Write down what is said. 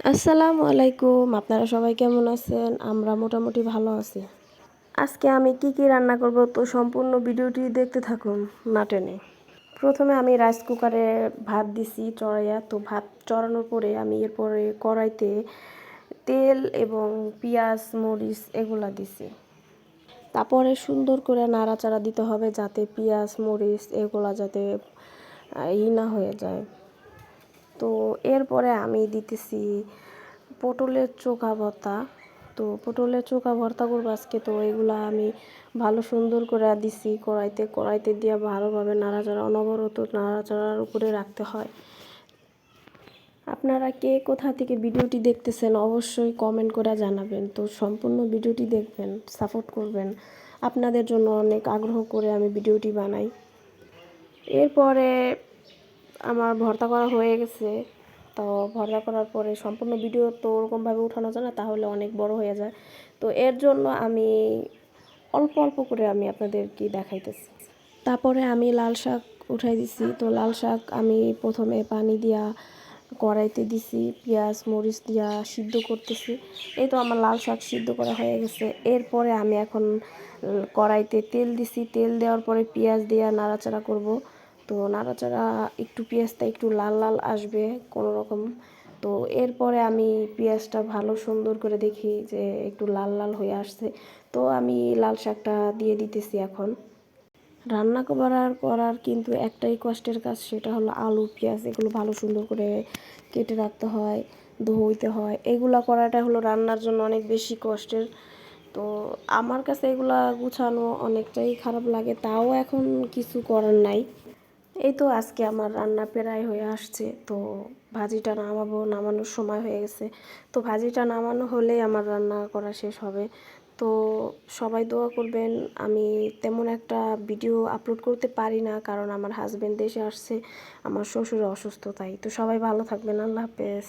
আসসালামু আলাইকুম। আপনারা সবাই কেমন আছেন? আমরা মোটামুটি ভালো আছি। আজকে আমি কি রান্না করব তো সম্পূর্ণ ভিডিওটি দেখতে থাকুন না টেনে। প্রথমে আমি রাইস কুকারে ভাত দিছি চড়াইয়া, তো ভাত চড়ানোর পরে আমি এরপরে কড়াইতে তেল এবং পেঁয়াজ, মরিচ এগুলা দিছি। তারপরে সুন্দর করে নাড়াচাড়া দিতে হবে যাতে পেঁয়াজ, মরিচ এগুলা যাতে না হয়ে যায়। তো এরপরে আমি দিতেছি পটলের চোখা ভর্তা। তো পটলের চোখা ভর্তা করবো আজকে, তো এগুলা আমি ভালো সুন্দর করে দিছি কড়াইতে দিয়ে ভালোভাবে নাড়াচাড়া অনবরত নাড়াচাড়ার উপরে রাখতে হয়। আপনারা কে কোথা থেকে ভিডিওটি দেখতেছেন অবশ্যই কমেন্ট করে জানাবেন। তো সম্পূর্ণ ভিডিওটি দেখবেন, সাপোর্ট করবেন। আপনাদের জন্য অনেক আগ্রহ করে আমি ভিডিওটি বানাই। এরপরে আমার ভর্তা করা হয়ে গেছে। তো ভর্তা করার পরে সম্পূর্ণ ভিডিও তো ওরকমভাবে উঠানো যায় না, তাহলে অনেক বড় হয়ে যায়। তো এর জন্য আমি অল্প অল্প করে আমি আপনাদেরকে দেখাইতেছি। তারপরে আমি লাল শাক উঠাই দিছি। তো লাল শাক আমি প্রথমে পানি দিয়া কড়াইতে দিছি, পেঁয়াজ মরিচ দিয়া সিদ্ধ করতেছি। এই তো আমার লাল শাক সিদ্ধ করা হয়ে গেছে। এরপরে আমি এখন কড়াইতে তেল দিছি, তেল দেওয়ার পরে পেঁয়াজ দিয়া নাড়াচাড়া করব। তো নাড়াচাড়া একটু পেঁয়াজটা একটু লাল লাল আসবে কোনো রকম। তো এরপরে আমি পেঁয়াজটা ভালো সুন্দর করে দেখি যে একটু লাল লাল হয়ে আসছে, তো আমি লাল শাকটা দিয়ে দিতেছি। এখন রান্না করার কিন্তু একটাই কষ্টের কাজ, সেটা হলো আলু পেঁয়াজ এগুলো ভালো সুন্দর করে কেটে রাখতে হয়, ধুইতে হয়। এগুলা করাটা হলো রান্নার জন্য অনেক বেশি কষ্টের। তো আমার কাছে এগুলা গুছানো অনেকটাই খারাপ লাগে, তাও এখন কিছু করার নাই। এই তো আজকে আমার রান্না প্রায় হয়ে আসছে। তো ভাজিটা নামানোর সময় হয়ে গেছে। তো ভাজিটা নামানো হলেই আমার রান্না করা শেষ হবে। তো সবাই দোয়া করবেন। আমি তেমন একটা ভিডিও আপলোড করতে পারি না, কারণ আমার হাজব্যান্ড দেশে আসছে, আমার শ্বশুর অসুস্থ, তাই। তো সবাই ভালো থাকবেন। আল্লাহ হাফেজ।